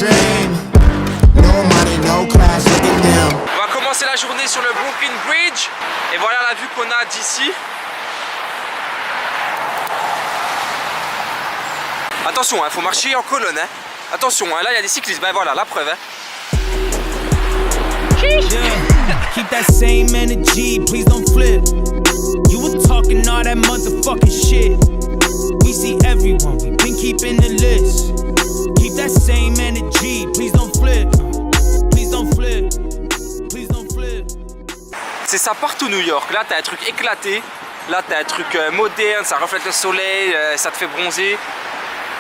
dream. No money, no class, look at them. On va commencer la journée sur le Brooklyn Bridge. Et voilà la vue qu'on a d'ici. Attention, il faut marcher en colonne. Hein. Attention, hein, là il y a des cyclistes. Ben voilà, la preuve. Hein. Keep that same energy, please don't flip. You were talking all that motherfucking shit. We see everyone, we been keeping the list. Keep that same energy, please don't flip. Please don't flip. Please don't flip. C'est ça partout New York. Là t'as un truc éclaté. Là t'as un truc moderne, ça reflète le soleil, ça te fait bronzer.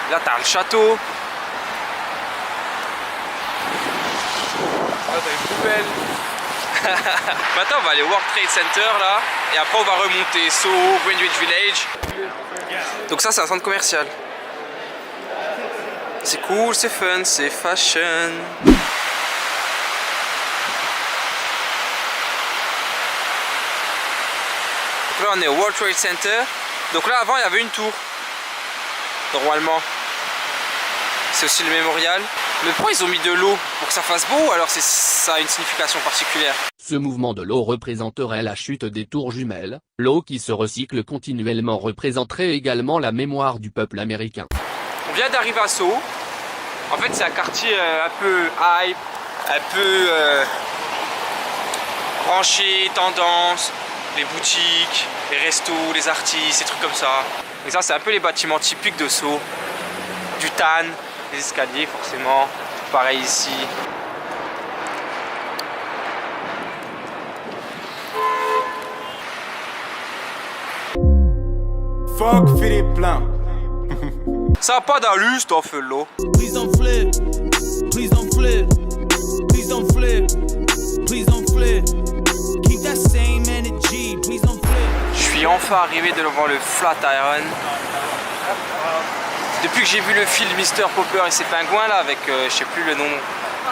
Là t'as le château. Là t'as une poubelle. Maintenant on va aller au World Trade Center là. Et après on va remonter Soho, Greenwich Village. Donc ça c'est un centre commercial. C'est cool, c'est fun, c'est fashion. Donc là on est au World Trade Center. Donc là avant il y avait une tour. Normalement. C'est aussi le mémorial. Mais pourquoi ils ont mis de l'eau? Pour que ça fasse beau, alors ça a une signification particulière. Ce mouvement de l'eau représenterait la chute des tours jumelles. L'eau qui se recycle continuellement représenterait également la mémoire du peuple américain. On vient d'arriver à Soho. En fait c'est un quartier un peu hype, un peu branché, tendance, les boutiques, les restos, les artistes, des trucs comme ça. Et ça c'est un peu les bâtiments typiques de Soho. Du tan, les escaliers forcément, pareil ici. Fuck Philippe Plein. Ça a pas d'allure cet enfer-là. Please don't flip. Please don't flip. Please don't flip. Please don't flip. Keep that same energy, please don't flip. Je suis enfin arrivé devant le Flatiron. Depuis que j'ai vu le film Mr. Popper et ses pingouins là avec je sais plus le nom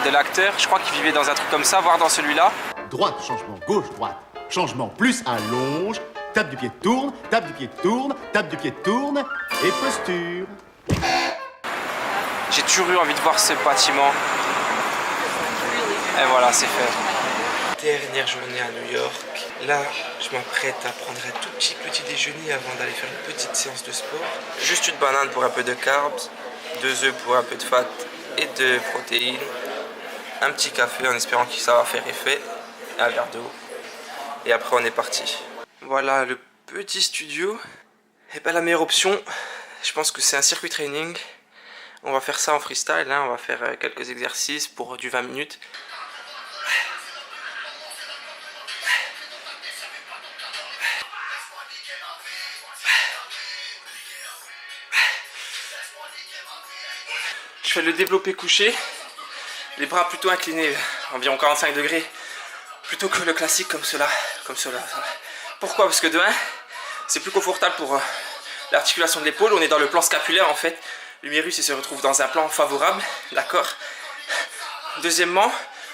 de l'acteur, je crois qu'il vivait dans un truc comme ça, voire dans celui-là. Droite, changement, gauche, droite. Changement plus allonge. Tape du pied, tourne, tape du pied, tourne, tape du pied, tourne. Et posture. J'ai toujours eu envie de voir ce bâtiment. Et voilà, c'est fait. Dernière journée à New York. Là, je m'apprête à prendre un tout petit déjeuner avant d'aller faire une petite séance de sport. Juste une banane pour un peu de carbs, 2 œufs pour un peu de fat et de protéines. Un petit café en espérant que ça va faire effet. Et un verre d'eau. Et après, on est parti. Voilà le petit studio. Et bien la meilleure option, je pense que c'est un circuit training. On va faire ça en freestyle, hein. On va faire quelques exercices pour du 20 minutes. Je fais le développé couché, les bras plutôt inclinés, environ 45 degrés, plutôt que le classique comme cela. Pourquoi? Parce que de 1, c'est plus confortable pour l'articulation de l'épaule. On est dans le plan scapulaire en fait. L'humérus il se retrouve dans un plan favorable, d'accord. Deuxièmement,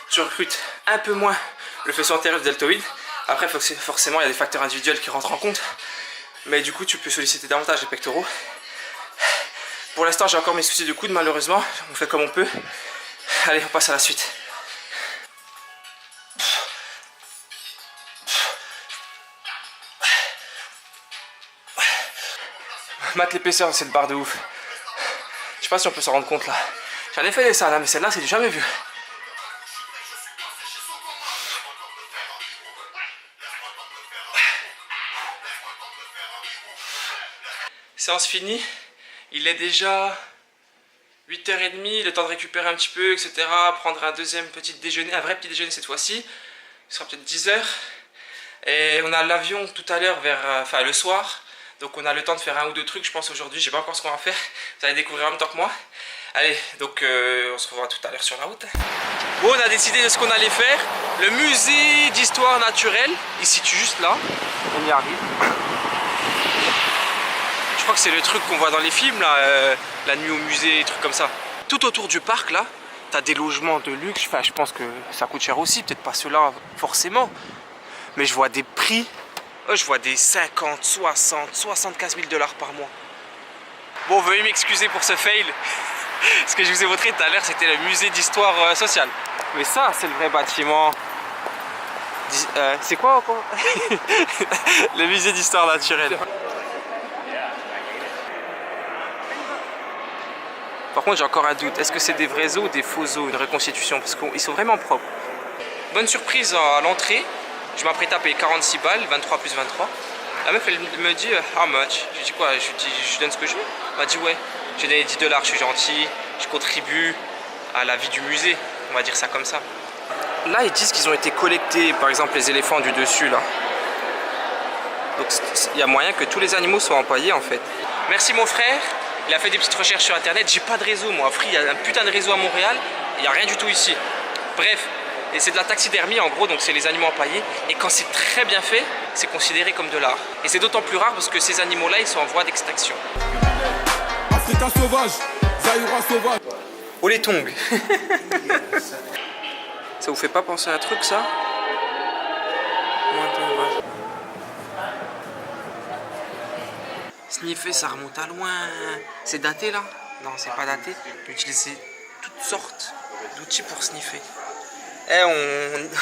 tu recrutes un peu moins le faisceau antérieur du deltoïde. Après, forcément, il y a des facteurs individuels qui rentrent en compte. Mais du coup, tu peux solliciter davantage les pectoraux. Pour l'instant, j'ai encore mes soucis de coude, malheureusement. On fait comme on peut. Allez, on passe à la suite. Mate l'épaisseur de cette barre de ouf. Je sais pas si on peut s'en rendre compte là. J'en ai fait des salles, mais celle-là, c'est du jamais vu. Séance finie. Il est déjà 8h30, le temps de récupérer un petit peu, etc. Prendre un deuxième petit déjeuner, un vrai petit déjeuner cette fois-ci. Ce sera peut-être 10h. Et on a l'avion tout à l'heure vers, enfin le soir. Donc on a le temps de faire 1 ou 2 trucs, je pense aujourd'hui. Je sais pas encore ce qu'on va faire. Vous allez découvrir en même temps que moi. Allez, donc on se revoit tout à l'heure sur la route. Bon, on a décidé de ce qu'on allait faire. Le musée d'histoire naturelle, il se situe juste là. On y arrive. Je crois que c'est le truc qu'on voit dans les films, là, la nuit au musée, des trucs comme ça. Tout autour du parc, là, t'as des logements de luxe. Enfin, je pense que ça coûte cher aussi, peut-être pas ceux-là forcément. Mais je vois des prix. Oh, je vois des 50, 60, 75 000 $ par mois. Bon, veuillez m'excuser pour ce fail. Ce que je vous ai montré tout à l'heure, c'était le musée d'histoire sociale. Mais ça, c'est le vrai bâtiment. C'est quoi encore? Le musée d'histoire naturelle. Par contre, j'ai encore un doute. Est-ce que c'est des vrais os ou des faux os, une reconstitution? Parce qu'ils sont vraiment propres. Bonne surprise à l'entrée. Je m'apprête à payer 46 balles, 23 plus 23. La meuf, elle me dit how much? Je dis quoi? Je lui dis, je donne ce que je veux. Elle m'a dit ouais. J'ai donné 10 $, je suis gentil. Je contribue à la vie du musée. On va dire ça comme ça. Là, ils disent qu'ils ont été collectés, par exemple, les éléphants du dessus, là. Donc, il y a moyen que tous les animaux soient empaillés, en fait. Merci, mon frère. Il a fait des petites recherches sur Internet. J'ai pas de réseau, moi. Free, il y a un putain de réseau à Montréal. Il n'y a rien du tout ici. Bref. Et c'est de la taxidermie, en gros. Donc, c'est les animaux empaillés. Et quand c'est très bien fait, c'est considéré comme de l'art. Et c'est d'autant plus rare parce que ces animaux-là, ils sont en voie d'extinction. Africain sauvage, Zaïra sauvage. Oh, les tongs. Ça vous fait pas penser à un truc, ça? Sniffer, ça remonte à loin. C'est daté, là? Non, c'est pas daté. Utiliser toutes sortes d'outils pour sniffer. Eh,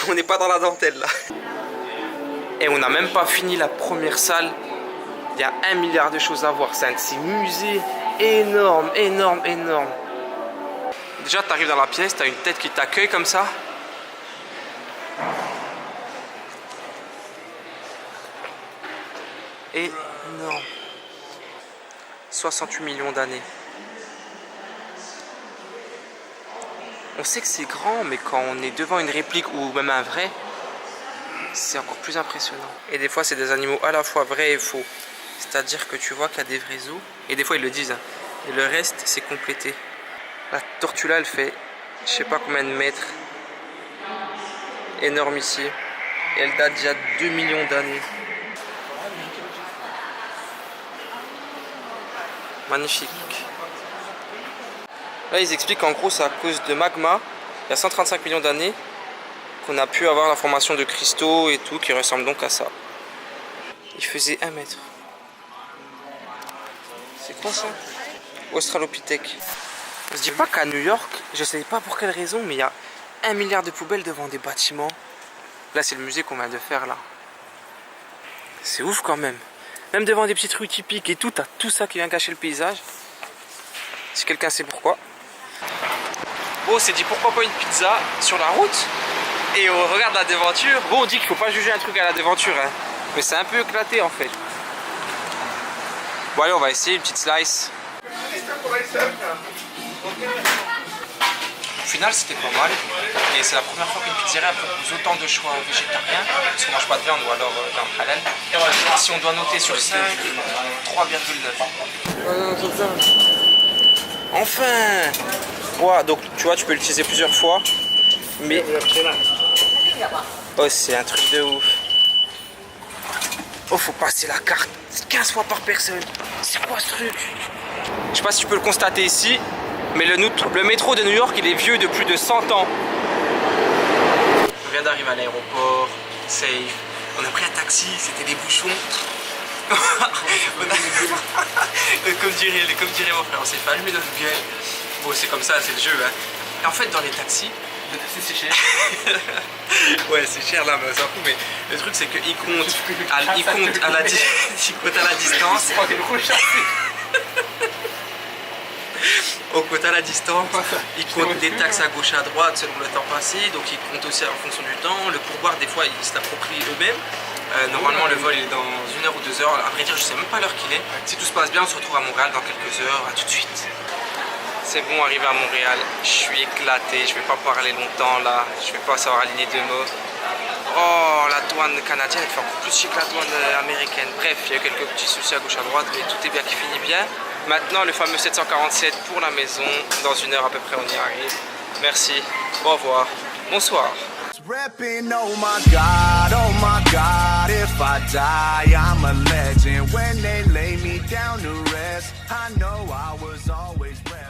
on n'est pas dans la dentelle, là. Et on n'a même pas fini la première salle. Il y a 1 milliard de choses à voir. C'est un de ces musées énormes, énormes, énormes. Déjà, tu arrives dans la pièce, tu as une tête qui t'accueille comme ça. Énorme. 68 millions d'années. On sait que c'est grand, mais quand on est devant une réplique ou même un vrai, c'est encore plus impressionnant. Et des fois, c'est des animaux à la fois vrais et faux. C'est-à-dire que tu vois qu'il y a des vrais os, et des fois ils le disent, hein. Et le reste, c'est complété. La tortue là, elle fait, je sais pas combien de mètres. Énorme ici. Et elle date d'il y a 2 millions d'années. Magnifique. Là, ils expliquent qu'en gros, c'est à cause de magma, il y a 135 millions d'années, qu'on a pu avoir la formation de cristaux et tout, qui ressemble donc à ça. Il faisait 1 mètre. C'est quoi ça? Australopithèque. On se dit pas qu'à New York, je sais pas pour quelle raison, mais il y a 1 milliard de poubelles devant des bâtiments. Là, c'est le musée qu'on vient de faire, là. C'est ouf quand même. Même devant des petites rues typiques et tout, t'as tout ça qui vient gâcher le paysage. Si quelqu'un sait pourquoi. Bon, on s'est dit pourquoi pas une pizza sur la route. Et on regarde la devanture. Bon, on dit qu'il faut pas juger un truc à la devanture, hein. Mais c'est un peu éclaté en fait. Bon, allez, on va essayer une petite slice. Au final, c'était pas mal. Et c'est la première fois qu'une pizzeria propose autant de choix végétariens. Parce qu'on mange pas de viande ou alors viande halal. Si on doit noter sur 5, 3,9. Enfin! Ouais, donc tu vois, tu peux l'utiliser plusieurs fois. Mais. Oh, c'est un truc de ouf. Oh, faut passer la carte 15 fois par personne. C'est quoi ce truc? Je sais pas si tu peux le constater ici, mais le métro de New York, il est vieux de plus de 100 ans. On vient d'arriver à l'aéroport, safe. On a pris un taxi, c'était des bouchons. comme dirait mon frère, on s'est fait allumer notre gueule. Bon, c'est comme ça, c'est le jeu, hein. Et en fait, dans les taxis, c'est cher. Ouais, c'est cher là, mais on s'en fout. Mais le truc, c'est qu'il compte à la distance. Au compte à la distance, il compte des taxes à gauche à droite selon le temps passé. Donc, il compte aussi en fonction du temps. Le pourboire, des fois, ils se l'approprient eux-mêmes. Normalement, le vol est dans 1 heure ou 2 heures. À vrai dire, je sais même pas l'heure qu'il est. Si tout se passe bien, on se retrouve à Montréal dans quelques heures. À tout de suite. C'est bon, arrivé à Montréal, je suis éclaté, je vais pas parler longtemps là, je vais pas savoir aligner 2 mots. Oh, la douane canadienne, elle fait encore plus chic que la douane américaine. Bref, il y a eu quelques petits soucis à gauche à droite, mais tout est bien qui finit bien. Maintenant, le fameux 747 pour la maison, dans 1 heure à peu près, on y arrive. Merci, au revoir, bonsoir. Reppin', oh my God, if I die, I'm a legend. When they lay me down to rest, I know I was always